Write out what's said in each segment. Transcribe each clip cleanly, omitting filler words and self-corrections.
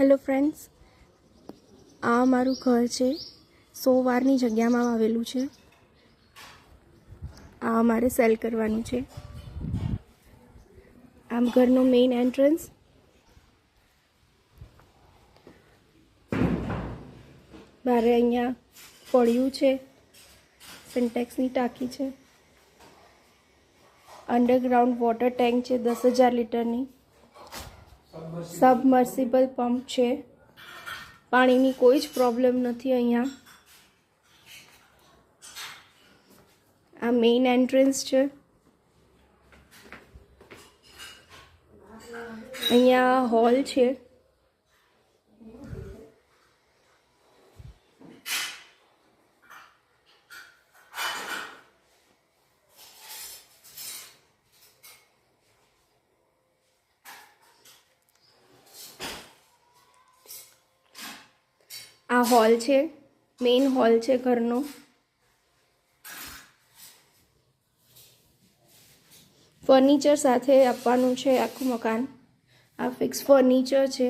Hello friends, આ મારું ઘર છે. 100 વારની જગ્યામાં આવેલું છે. આ અમારે સેલ કરવાનું છે. આમ ઘરનો મેઇન એન્ટ્રન્સ. બારે અહીંયા પડ્યું છે. સિન્ટેક્સની ટાંકી છે. અંડરગ્રાઉન્ડ વોટર ટેન્ક છે 10,000 લીટરની. સબમર્સિબલ પંપ છે. પાણીની કોઈ જ પ્રોબ્લેમ નથી અહીંયા. આ મેઇન એન્ટ્રન્સ છે. અહીંયા હોલ છે. આ હોલ છે, મેઇન હોલ છે ઘરનો. ફર્નિચર સાથે આપવાનું છે આખું મકાન. આ ફિક્સ ફર્નિચર છે.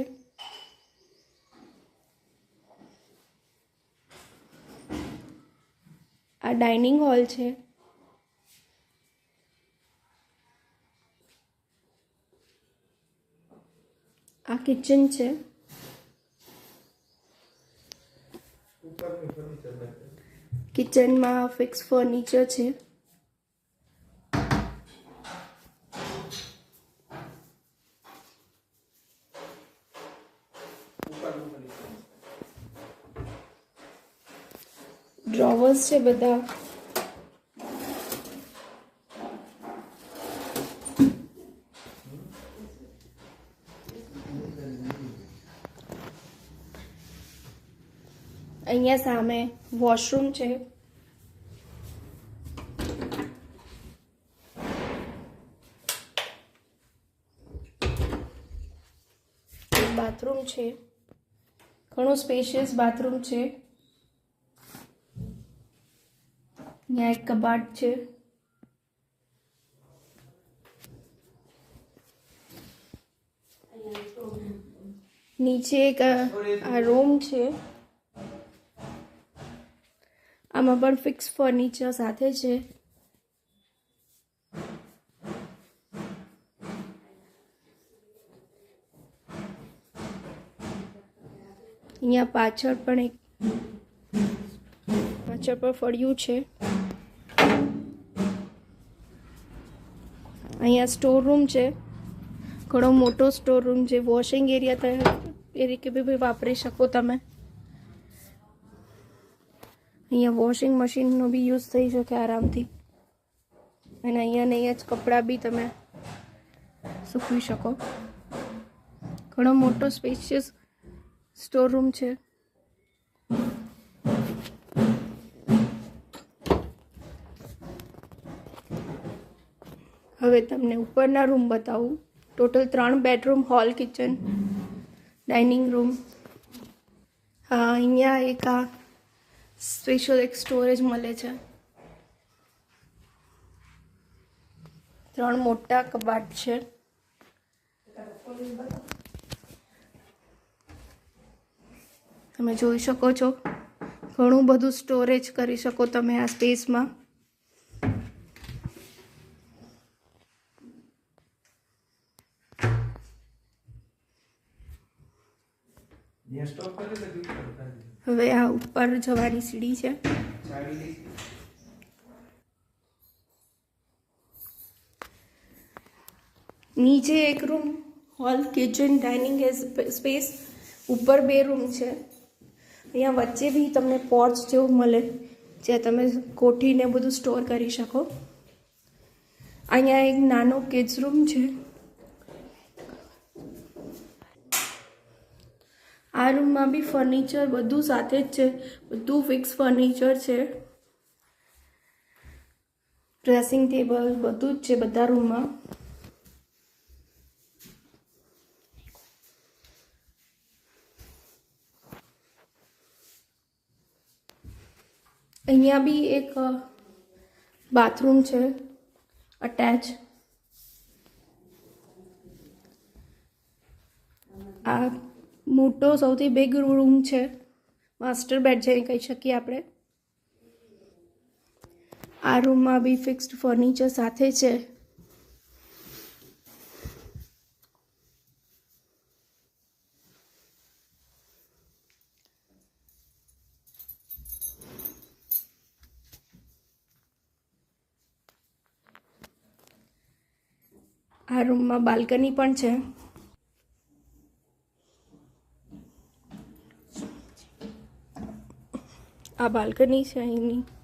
આ ડાઇનિંગ હોલ છે. આ કિચન છે. કિચનમાં ફિક્સ ફર્નિચર છે. ડ્રોવર્સ છે બધા. અહીંયા સામે વોશરૂમ છે. બાથરૂમ છે. ઘણું સ્પેશિયસ બાથરૂમ છે. અહીંયા એક કબાટ છે. નીચે એક આ રૂમ છે. આમાં પણ ફિક્સ ફર્નિચર સાથે છે. અહીંયા પાછળ પણ ફળિયું છે. અહીંયા સ્ટોર રૂમ છે. ઘણો મોટો સ્ટોર રૂમ છે. વોશિંગ એરિયા તરીકે બી વાપરી શકો તમે. અહીંયા વોશિંગ મશીનનો બી યુઝ થઈ શકે આરામથી. અને અહીંયા જ કપડાં બી તમે સૂકવી શકો. ઘણો મોટો સ્પેશિયસ સ્ટોર રૂમ છે. હવે તમને ઉપરના રૂમ બતાવું. Total 3 bedroom, hall, kitchen, dining room. હા, અહીંયા એક આ સ્પેશિયલ એક સ્ટોરેજ મળે છે. 3 મોટા કબાટ છે. તમે જોઈ શકો છો ઘણું બધું સ્ટોરેજ કરી શકો તમે આ સ્પેસમાં. હવે આ ઉપર જવાની સીડી છે. નીચે એક room, hall, kitchen, dining space. ઉપર 2 રૂમ છે. અહીંયા વચ્ચે બી તમને પોર્ચ જેવું મળે જ્યાં તમે કોઠીને બધું સ્ટોર કરી શકો. અહીંયા એક નાનો કિડ્સ રૂમ છે. આ રૂમમાં બી ફર્નિચર બધું સાથે જ છે. બધું ફિક્સ ફર્નિચર છે. ડ્રેસિંગ ટેબલ બધું જ છે બધા રૂમમાં. અહીંયા બી એક બાથરૂમ છે અટેચ. આ મોટો સૌથી બિગ રૂમ છે, માસ્ટર બેડ જેને કહી શકીએ આપણે. આ રૂમમાં બી ફિક્સ્ડ ફર્નિચર સાથે છે. આ રૂમમાં બાલ્કની પણ છે. આ બાલ્કની છે અહીંની.